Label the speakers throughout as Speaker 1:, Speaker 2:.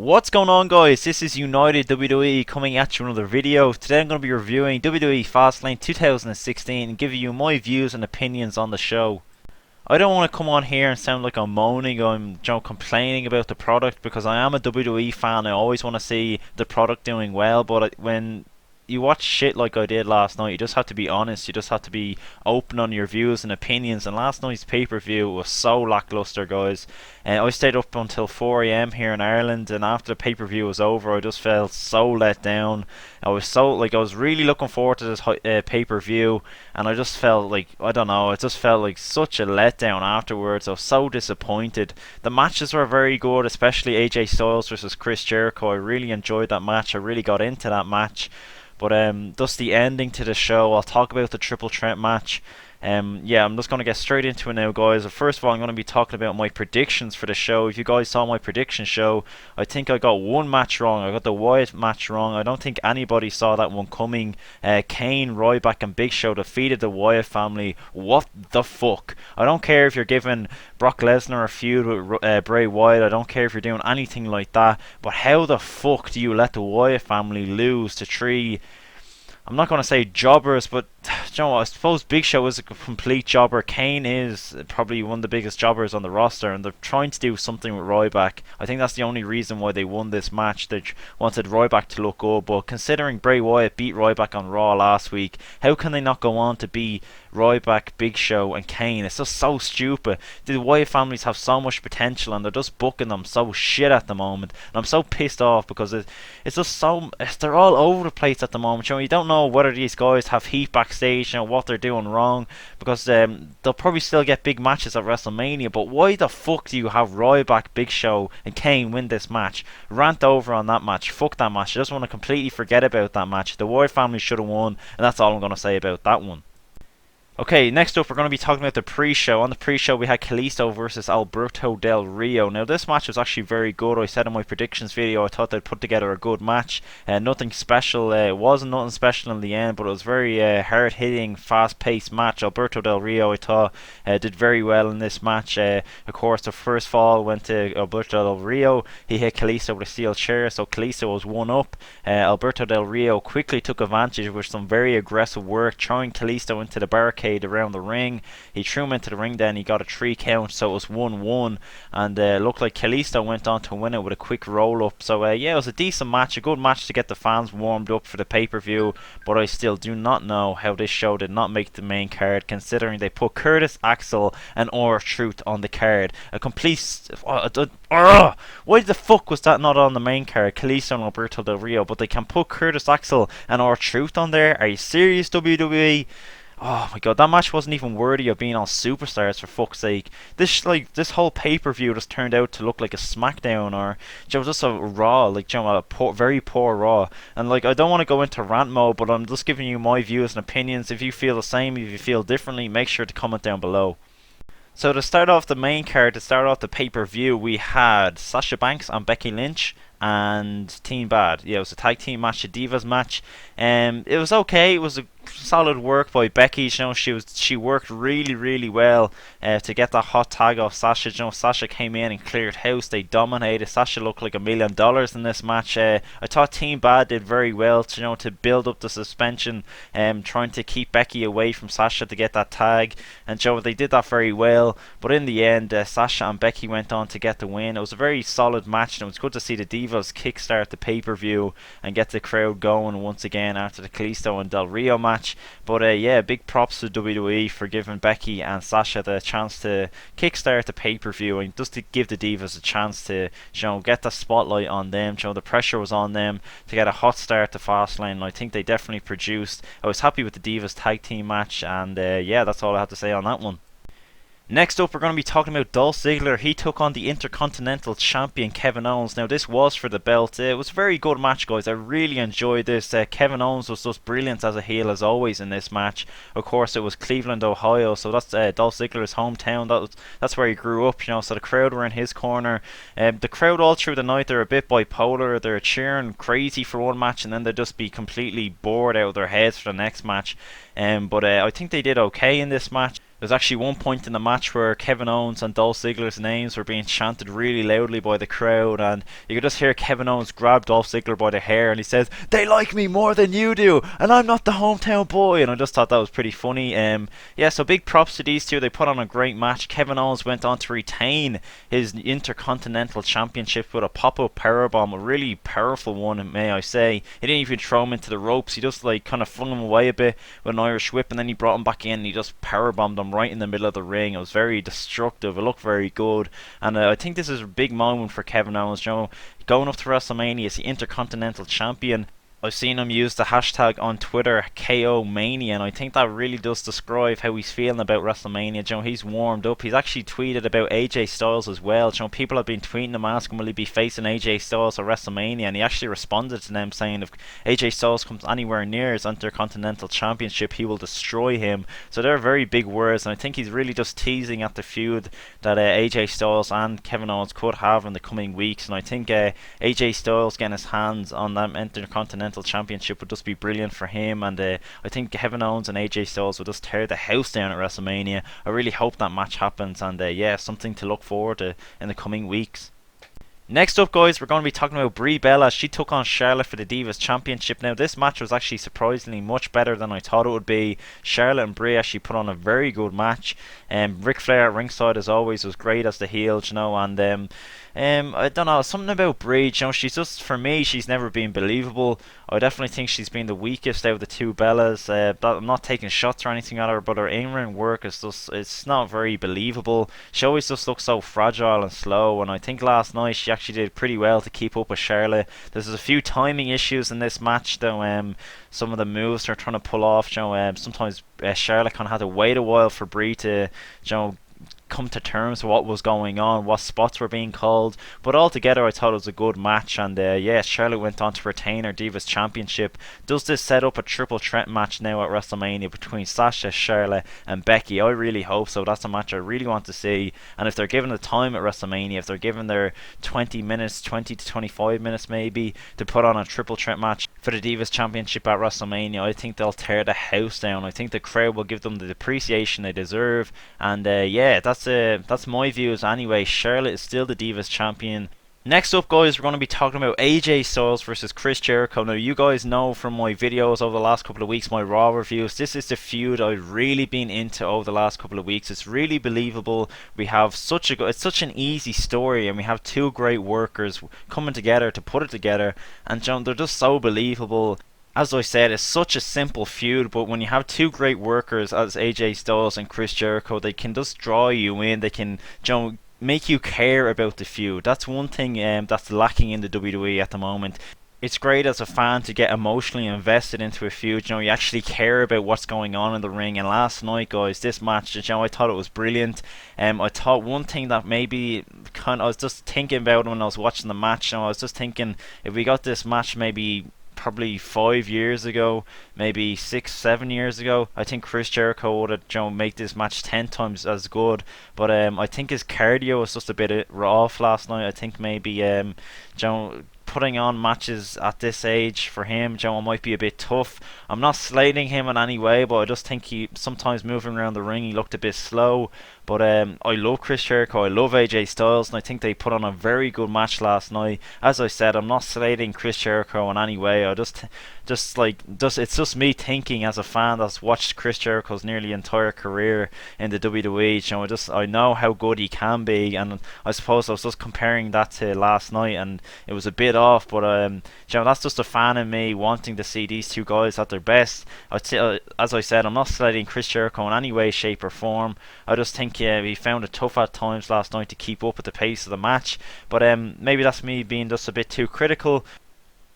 Speaker 1: What's going on, guys? This is United WWE coming at you with another video. Today I'm going to be reviewing WWE Fastlane 2016 and giving you my views and opinions on the show. I don't want to come on here and sound like I'm moaning or I'm complaining about the product, because I am a WWE fan. I always want to see the product doing well, but when you watch shit like I did last night, you just have to be honest. You just have to be open on your views and opinions. And last night's pay-per-view was so lackluster, guys. I stayed up until 4 AM here in Ireland, and after the pay-per-view was over, I just felt so let down. I was really looking forward to this pay-per-view, and I just felt like, I don't know, it just felt like such a letdown afterwards. I was so disappointed. The matches were very good, especially AJ Styles versus Chris Jericho. I really enjoyed that match. I really got into that match. But just the ending to the show. I'll talk about the triple threat match. Yeah, I'm just going to get straight into it now, guys. First of all, I'm going to be talking about my predictions for the show. If you guys saw my prediction show, I think I got one match wrong. I got the Wyatt match wrong. I don't think anybody saw that one coming. Kane, Ryback and Big Show defeated the Wyatt family. What the fuck? I don't care if you're giving Brock Lesnar a feud with Bray Wyatt. I don't care if you're doing anything like that. But how the fuck do you let the Wyatt family lose to three, I'm not going to say jobbers, but you know what, I suppose Big Show is a complete jobber. Kane is probably one of the biggest jobbers on the roster, and they're trying to do something with Ryback. I think that's the only reason why they won this match. They wanted Ryback to look good, but considering Bray Wyatt beat Ryback on Raw last week, how can they not go on to beat Ryback, Big Show and Kane? It's just so stupid. The Wyatt families have so much potential, and they're just booking them so shit at the moment. And I'm so pissed off because it's just so, they're all over the place at the moment. You don't know whether these guys have heat backstage, what they're doing wrong, because they'll probably still get big matches at WrestleMania. But why the fuck do you have Ryback, Big Show and Kane win this match? Rant over on that match. Fuck that match. I just want to completely forget about that match. The Wyatt family should have won, and that's all I'm going to say about that one. Okay, next up we're going to be talking about the pre-show. On the pre-show we had Kalisto versus Alberto Del Rio. Now this match was actually very good. I said in my predictions video I thought they'd put together a good match. Nothing special. It wasn't nothing special in the end, but it was very hard-hitting, fast-paced match. Alberto Del Rio, I thought, did very well in this match. Of course, the first fall went to Alberto Del Rio. He hit Kalisto with a steel chair, so Kalisto was one up. Alberto Del Rio quickly took advantage with some very aggressive work, throwing Kalisto into the barricade around the ring. He threw him into the ring, then he got a 3 count, so it was 1-1, and looked like Kalisto went on to win it with a quick roll up. So yeah, it was a decent match, a good match to get the fans warmed up for the pay-per-view, but I still do not know how this show did not make the main card, considering they put Curtis Axel and R-Truth on the card. A complete why the fuck was that not on the main card, Kalisto and Alberto Del Rio, but they can put Curtis Axel and R-Truth on there? Are you serious, WWE? Oh my god, that match wasn't even worthy of being on Superstars, for fuck's sake. This whole pay-per-view just turned out to look like a SmackDown, or just a Raw, a very poor Raw. And I don't want to go into rant mode, but I'm just giving you my views and opinions. If you feel the same, if you feel differently, make sure to comment down below. So to start off the main card, to start off the pay-per-view, we had Sasha Banks and Becky Lynch and Team Bad. Yeah, it was a tag team match, a Divas match. It was okay. It was a solid work by Becky. She worked really well to get that hot tag off Sasha. Sasha came in and cleared house. They dominated. Sasha looked like $1 million in this match. I thought Team Bad did very well to build up the suspension, trying to keep Becky away from Sasha to get that tag, and they did that very well. But in the end, Sasha and Becky went on to get the win. It was a very solid match, and it was good to see the Divas kickstart the pay-per-view and get the crowd going once again after the Kalisto and Del Rio match. But yeah, big props to WWE for giving Becky and Sasha the chance to kickstart the pay-per-view, and just to give the Divas a chance to get the spotlight on them. The pressure was on them to get a hot start to Fastlane, and I think they definitely produced. I was happy with the Divas tag team match, and yeah, that's all I have to say on that one. Next up, we're going to be talking about Dolph Ziggler. He took on the Intercontinental Champion Kevin Owens. Now, this was for the belt. It was a very good match, guys. I really enjoyed this. Kevin Owens was just brilliant as a heel, as always, in this match. Of course, it was Cleveland, Ohio, so that's Dolph Ziggler's hometown. That's where he grew up, so the crowd were in his corner. The crowd all through the night, they're a bit bipolar. They're cheering crazy for one match, and then they'll just be completely bored out of their heads for the next match. But I think they did okay in this match. There's actually one point in the match where Kevin Owens and Dolph Ziggler's names were being chanted really loudly by the crowd, and you could just hear Kevin Owens grab Dolph Ziggler by the hair and he says, "They like me more than you do, and I'm not the hometown boy." And I just thought that was pretty funny. Yeah, so big props to these two. They put on a great match. Kevin Owens went on to retain his Intercontinental Championship with a pop-up powerbomb, a really powerful one, may I say. He didn't even throw him into the ropes. He just like kind of flung him away a bit with an Irish whip, and then he brought him back in and he just powerbombed him right in the middle of the ring. It was very destructive. It looked very good, and I think this is a big moment for Kevin Owens. You know, going up to WrestleMania as the Intercontinental Champion. I've seen him use the hashtag on Twitter, KO Mania, and I think that really does describe how he's feeling about WrestleMania. You know, he's warmed up. He's actually tweeted about AJ Styles as well. You know, people have been tweeting him asking will he be facing AJ Styles at WrestleMania, and he actually responded to them saying if AJ Styles comes anywhere near his Intercontinental Championship, he will destroy him. So they're very big words, and I think he's really just teasing at the feud that AJ Styles and Kevin Owens could have in the coming weeks. And I think AJ Styles getting his hands on that Intercontinental Championship would just be brilliant for him, and I think Kevin Owens and AJ Styles will just tear the house down at WrestleMania. I really hope that match happens, and yeah, something to look forward to in the coming weeks. Next up, guys, we're going to be talking about Brie Bella. She took on Charlotte for the Divas Championship. Now, this match was actually surprisingly much better than I thought it would be. Charlotte and Brie actually put on a very good match. Ric Flair at ringside, as always, was great as the heel, you know, and I don't know, something about Brie, you know, she's just, for me, she's never been believable. I definitely think she's been the weakest out of the two Bellas. I'm not taking shots or anything at her, but her in-ring work is just, it's not very believable. She always just looks so fragile and slow, and I think last night she actually did pretty well to keep up with Charlotte. There's a few timing issues in this match, though. Some of the moves they're trying to pull off, you know, sometimes Charlotte kind of had to wait a while for Brie to, you know, come to terms with what was going on, what spots were being called. But altogether, I thought it was a good match, and yeah, Charlotte went on to retain her Divas Championship. Does this set up a triple threat match now at WrestleMania between Sasha, Charlotte, and Becky? I really hope so. That's a match I really want to see. And if they're given the time at WrestleMania, if they're given their 20 minutes, 20 to 25 minutes maybe, to put on a triple threat match for the Divas Championship at WrestleMania, I think they'll tear the house down. I think the crowd will give them the appreciation they deserve, and yeah, that's my views anyway. Charlotte is still the Divas Champion. Next up, guys, we're going to be talking about AJ Styles versus Chris Jericho. Now, you guys know from my videos over the last couple of weeks, my Raw reviews, this is the feud I've really been into over the last couple of weeks. It's really believable. We have it's such an easy story, and we have two great workers coming together to put it together, and John, they're just so believable. As I said, it's such a simple feud, but when you have two great workers as AJ Styles and Chris Jericho, they can just draw you in. They can, you know, make you care about the feud. That's one thing that's lacking in the WWE at the moment. It's great as a fan to get emotionally invested into a feud. You know, you actually care about what's going on in the ring. And last night, guys, this match, you know, I thought it was brilliant. I thought one thing that maybe I was just thinking about when I was watching the match. You know, I was just thinking if we got this match maybe probably 5 years ago, maybe 6-7 years ago, I think Chris Jericho would have, you know, make this match 10 times as good. But I think his cardio was just a bit off last night. I think maybe you know, putting on matches at this age for him, Joe, might be a bit tough. I'm not slating him in any way, but I just think he sometimes moving around the ring he looked a bit slow. But I love Chris Jericho, I love AJ Styles, and I think they put on a very good match last night. As I said, I'm not slating Chris Jericho in any way. I it's just me thinking as a fan that's watched Chris Jericho's nearly entire career in the WWE. You know, I know how good he can be, and I suppose I was just comparing that to last night, and it was a bit off. But you know, that's just a fan in me wanting to see these two guys at their best. As I said, I'm not slating Chris Jericho in any way, shape, or form. I just think he found it tough at times last night to keep up with the pace of the match. But maybe that's me being just a bit too critical.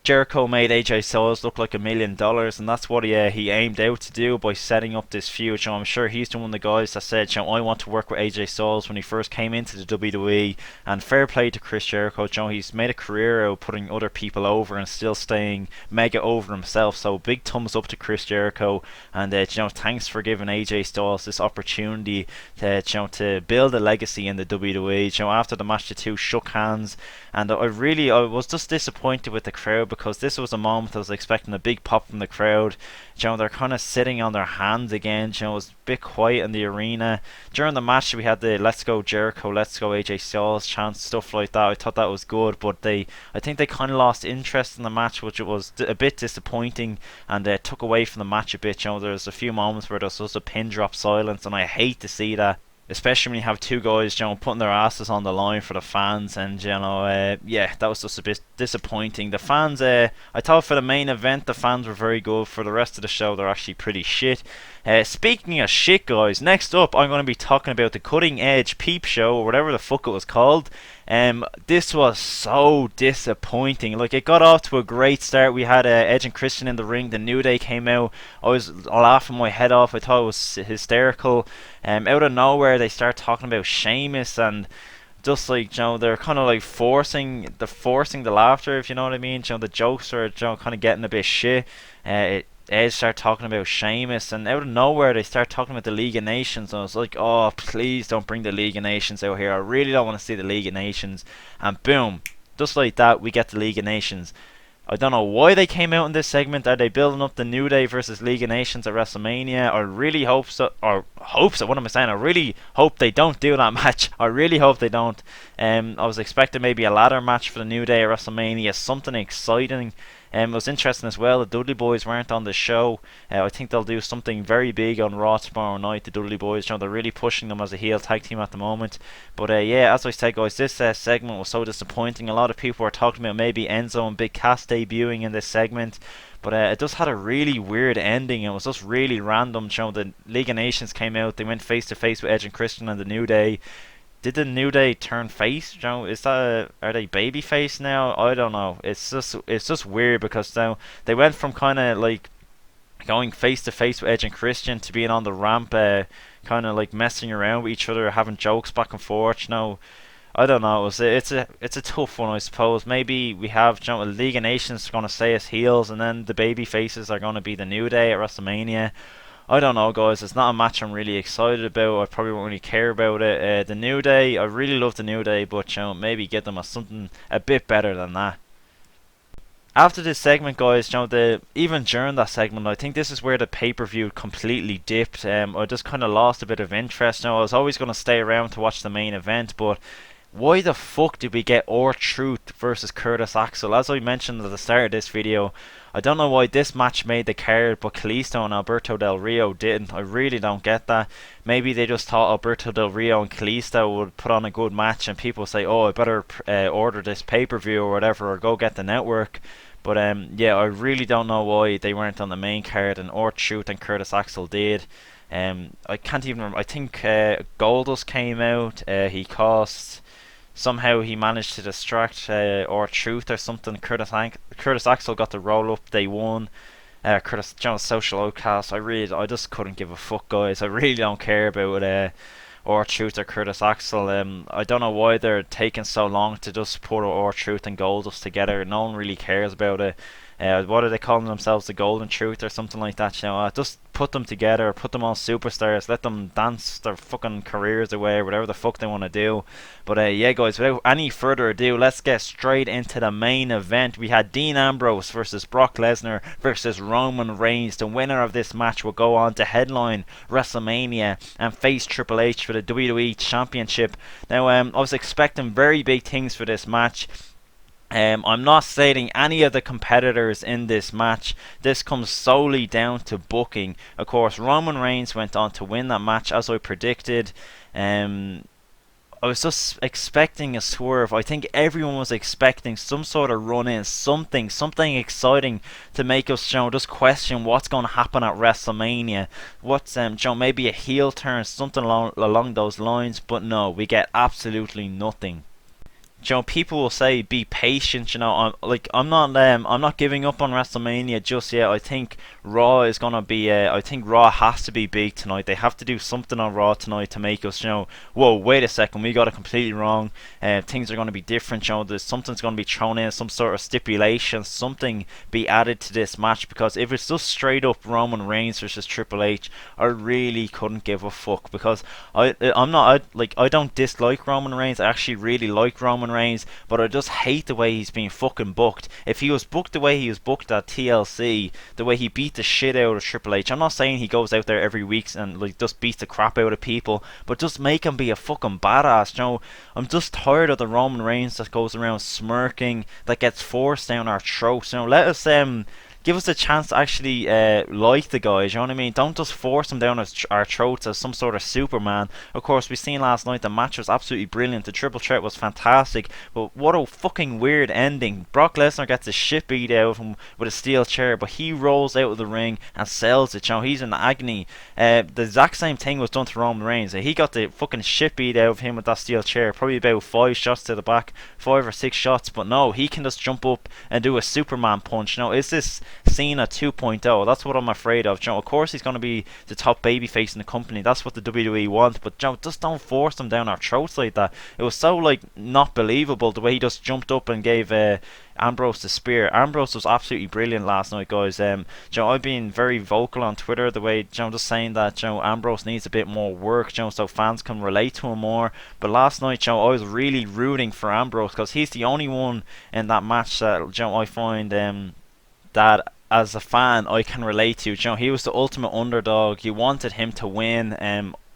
Speaker 1: Jericho made AJ Styles look like $1 million, and that's what he aimed out to do by setting up this feud. So I'm sure he's the one of the guys that said, you know, I want to work with AJ Styles when he first came into the WWE. And fair play to Chris Jericho. You know, he's made a career out of putting other people over and still staying mega over himself. So big thumbs up to Chris Jericho, and you know, thanks for giving AJ Styles this opportunity to, you know, to build a legacy in the WWE. You know, after the match, the two shook hands, and I was just disappointed with the crowd because this was a moment I was expecting a big pop from the crowd. You know, they're kind of sitting on their hands again. You know, it was a bit quiet in the arena. During the match, we had the "Let's go Jericho, let's go AJ Styles" chants, stuff like that. I thought that was good, but I think they kind of lost interest in the match, which was a bit disappointing, and took away from the match a bit. You know, there's a few moments where there's just a pin drop silence, and I hate to see that. Especially when you have two guys, you know, putting their asses on the line for the fans, and you know, yeah, that was just a bit disappointing. The fans, I thought for the main event, the fans were very good. For the rest of the show, they're actually pretty shit. Speaking of shit, guys, next up, I'm going to be talking about the Cutting Edge Peep Show, or whatever the fuck it was called. This was so disappointing. Like, it got off to a great start. We had Edge and Christian in the ring. The New Day came out. I was laughing my head off. I thought it was hysterical. Out of nowhere, they start talking about Sheamus, and just like, you know, they're kind of like forcing the laughter, if you know what I mean. You know, the jokes are, you know, kind of getting a bit shit. Edge start talking about Sheamus, and out of nowhere they start talking about the League of Nations. And I was like, oh, please don't bring the League of Nations out here. I really don't want to see the League of Nations. And boom, just like that, we get the League of Nations. I don't know why they came out in this segment. Are they building up the New Day versus League of Nations at WrestleMania? I really hope so. What am I saying? I really hope they don't do that match. I really hope they don't. I was expecting maybe a ladder match for the New Day at WrestleMania, something exciting. It was interesting as well. The Dudley Boys weren't on the show. I think they'll do something very big on Raw tomorrow night. The Dudley Boys, you know, they're really pushing them as a heel tag team at the moment. But yeah, as I said, guys, this segment was so disappointing. A lot of people were talking about maybe Enzo and Big Cass debuting in this segment. But it just had a really weird ending. It was just really random. You know, the League of Nations came out. They went face to face with Edge and Christian and the New Day. Did the New Day turn face? You know, are they baby face now? I don't know. It's just weird, because now they went from kind of like going face to face with Edge and Christian to being on the ramp, kind of like messing around with each other, having jokes back and forth. You know, I don't know. It's a tough one, I suppose. Maybe we have, you know, the League of Nations going to stay as heels, and then the baby faces are going to be the New Day at WrestleMania. I don't know, guys. It's not a match I'm really excited about. I probably won't really care about it. The New Day, I really love the New Day, but, you know, maybe get them as something a bit better than that. After this segment, guys, you know, even during that segment, I think this is where the pay-per-view completely dipped. I just kind of lost a bit of interest. Now, I was always going to stay around to watch the main event, but why the fuck did we get R-Truth versus Curtis Axel? As I mentioned at the start of this video, I don't know why this match made the card, but Kalisto and Alberto Del Rio didn't. I really don't get that. Maybe they just thought Alberto Del Rio and Kalisto would put on a good match, and people say, oh, I better order this pay-per-view or whatever, or go get the network. But yeah, I really don't know why they weren't on the main card, and R-Truth and Curtis Axel did. I can't even remember. I think Goldust came out. He cost... Somehow he managed to distract R-Truth or something. Curtis Axel got the roll up. They won. Curtis Jones, social outcast. I just couldn't give a fuck, guys. I really don't care about R-Truth or Curtis Axel. I don't know why they're taking so long to just put R-Truth and Goldust together. No one really cares about it. What are they calling themselves? The Golden Truth or something like that? You know, just put them together, put them on superstars, let them dance their fucking careers away, or whatever the fuck they want to do. But yeah, guys, without any further ado, let's get straight into the main event. We had Dean Ambrose versus Brock Lesnar versus Roman Reigns. The winner of this match will go on to headline WrestleMania and face Triple H for the WWE Championship. Now, I was expecting very big things for this match. I'm not stating any of the competitors in this match. This comes solely down to booking. Of course, Roman Reigns went on to win that match, as I predicted. I was just expecting a swerve. I think everyone was expecting some sort of run-in, something exciting to make us, you know, just question what's going to happen at WrestleMania. What's, you know, maybe a heel turn, something along those lines. But no, we get absolutely nothing. You know, people will say be patient. You know, I'm not giving up on WrestleMania just yet. I think Raw is gonna be. I think Raw has to be big tonight. They have to do something on Raw tonight to make us, you know, whoa, wait a second, we got it completely wrong. Things are gonna be different. You know, something's gonna be thrown in, some sort of stipulation, something be added to this match. Because if it's just straight up Roman Reigns versus Triple H, I really couldn't give a fuck. Because I don't dislike Roman Reigns. I actually really like Roman Roman Reigns, but I just hate the way he's being fucking booked. If he was booked the way he was booked at TLC, the way he beat the shit out of Triple H, I'm not saying he goes out there every week and like just beats the crap out of people, but just make him be a fucking badass. You know, I'm just tired of the Roman Reigns that goes around smirking, that gets forced down our throats. You know, let us give us a chance to actually like the guys, you know what I mean? Don't just force them down our throats as some sort of Superman. Of course, we seen last night the match was absolutely brilliant. The triple threat was fantastic, but what a fucking weird ending. Brock Lesnar gets his shit beat out of him with a steel chair, but he rolls out of the ring and sells it. You know, he's in agony. The exact same thing was done to Roman Reigns. He got the fucking shit beat out of him with that steel chair. Probably about 5 shots to the back, 5 or 6 shots, but no, he can just jump up and do a Superman punch. You know, is this Cena 2.0? That's what I'm afraid of. You know, of course he's going to be the top babyface in the company. That's what the WWE wants. But you know, just don't force them down our throats like that. It was so like not believable the way he just jumped up and gave Ambrose the spear. Ambrose was absolutely brilliant last night, guys. You know, I've been very vocal on Twitter the way, you know, just saying that, you know, Ambrose needs a bit more work, you know, so fans can relate to him more. But last night, you know, I was really rooting for Ambrose because he's the only one in that match that, you know, I find that as a fan I can relate to. You know, he was the ultimate underdog. You wanted him to win.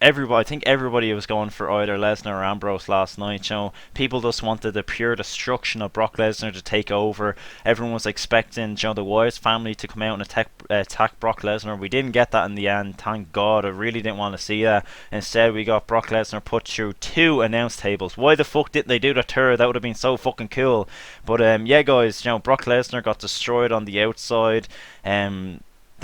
Speaker 1: I think everybody was going for either Lesnar or Ambrose last night. You know, people just wanted the pure destruction of Brock Lesnar to take over. Everyone was expecting, you know, the Wyatt family to come out and attack Brock Lesnar. We didn't get that in the end, thank God. I really didn't want to see that. Instead, we got Brock Lesnar put through 2 announce tables. Why the fuck didn't they do the third? That would have been so fucking cool. But yeah, guys, you know, Brock Lesnar got destroyed on the outside. Then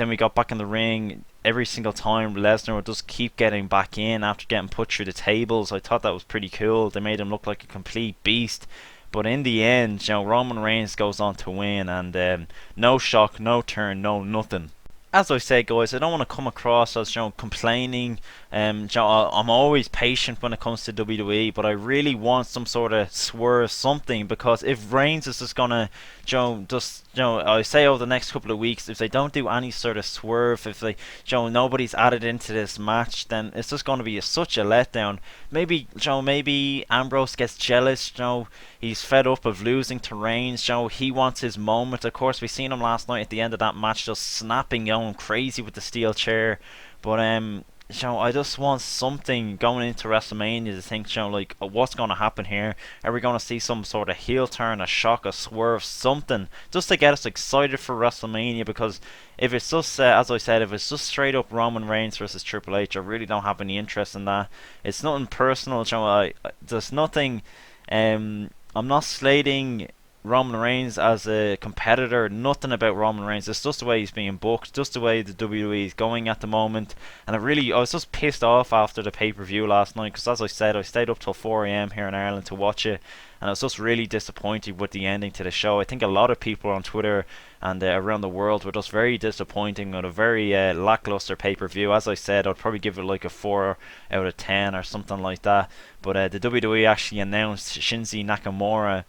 Speaker 1: we got back in the ring. Every single time Lesnar would just keep getting back in after getting put through the tables. I thought that was pretty cool. They made him look like a complete beast. But in the end, you know, Roman Reigns goes on to win, and no shock, no turn, no nothing. As I say, guys, I don't want to come across as, you know, complaining. You know, I'm always patient when it comes to WWE, but I really want some sort of swerve, something, because if Reigns is just gonna, you know, just, you know, I say over the next couple of weeks, if they don't do any sort of swerve, if they, you know, nobody's added into this match, then it's just gonna be such a letdown. Maybe, you know, maybe Ambrose gets jealous. You know, he's fed up of losing to Reigns. You know, he wants his moment. Of course, we seen him last night at the end of that match, just snapping, going crazy with the steel chair. But you know, I just want something going into WrestleMania to think, you know, like, what's going to happen here? Are we going to see some sort of heel turn, a shock, a swerve, something, just to get us excited for WrestleMania? Because if it's just, as I said, if it's just straight up Roman Reigns versus Triple H, I really don't have any interest in that. It's nothing personal, you know, there's nothing, I'm not slating Roman Reigns as a competitor, nothing about Roman Reigns. It's just the way he's being booked, just the way the WWE is going at the moment. And I was just pissed off after the pay-per-view last night, because as I said, I stayed up till 4 a.m. here in Ireland to watch it, and I was just really disappointed with the ending to the show. I think a lot of people on Twitter and around the world were just very disappointing on a very lackluster pay-per-view. As I said, I'd probably give it like a 4 out of 10 or something like that. But the WWE actually announced Shinsuke Nakamura.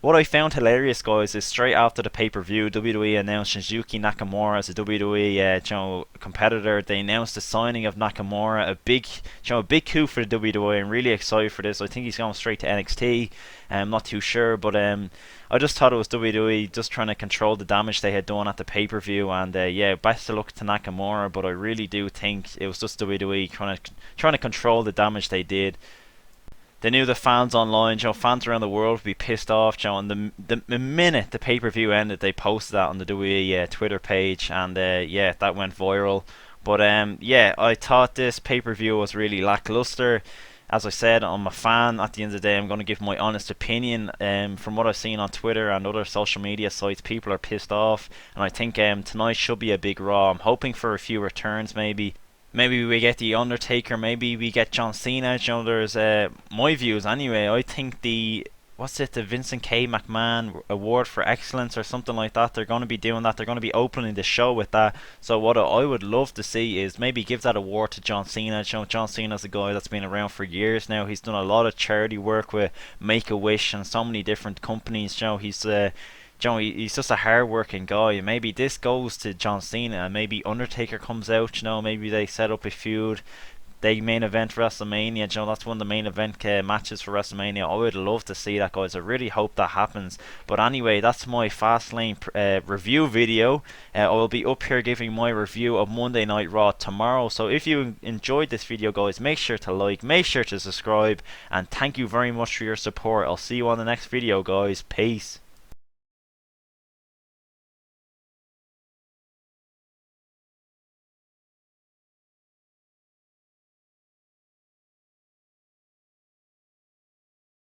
Speaker 1: What I found hilarious, guys, is straight after the pay-per-view, WWE announced Shinsuke Nakamura as a WWE you know, competitor. They announced the signing of Nakamura, a big coup for the WWE. I'm really excited for this. I think he's going straight to NXT. I'm not too sure, but I just thought it was WWE just trying to control the damage they had done at the pay-per-view. And yeah, best of luck to Nakamura, but I really do think it was just WWE trying to control the damage they did. They knew the fans online, you know, fans around the world would be pissed off, you know, and the minute the pay-per-view ended, they posted that on the WWE Twitter page, and yeah, that went viral. But yeah, I thought this pay-per-view was really lackluster. As I said, I'm a fan. At the end of the day, I'm going to give my honest opinion. From what I've seen on Twitter and other social media sites, people are pissed off, and I think tonight should be a big Raw. I'm hoping for a few returns, maybe. Maybe we get The Undertaker, maybe we get John Cena. You know, there's my views anyway. I think the Vincent K. McMahon Award for Excellence or something like that, they're going to be doing that. They're going to be opening the show with that. So what I would love to see is maybe give that award to John Cena. You know, John Cena's a guy that's been around for years now. He's done a lot of charity work with Make-A-Wish and so many different companies. You know, he's just a hard-working guy. Maybe this goes to John Cena, and maybe Undertaker comes out. You know, maybe they set up a feud. they main event WrestleMania. You know, that's one of the main event matches for WrestleMania. I would love to see that, guys. I really hope that happens. But anyway, that's my Fastlane review video. I will be up here giving my review of Monday Night Raw tomorrow. So if you enjoyed this video, guys, make sure to like, make sure to subscribe, and thank you very much for your support. I'll see you on the next video, guys. Peace.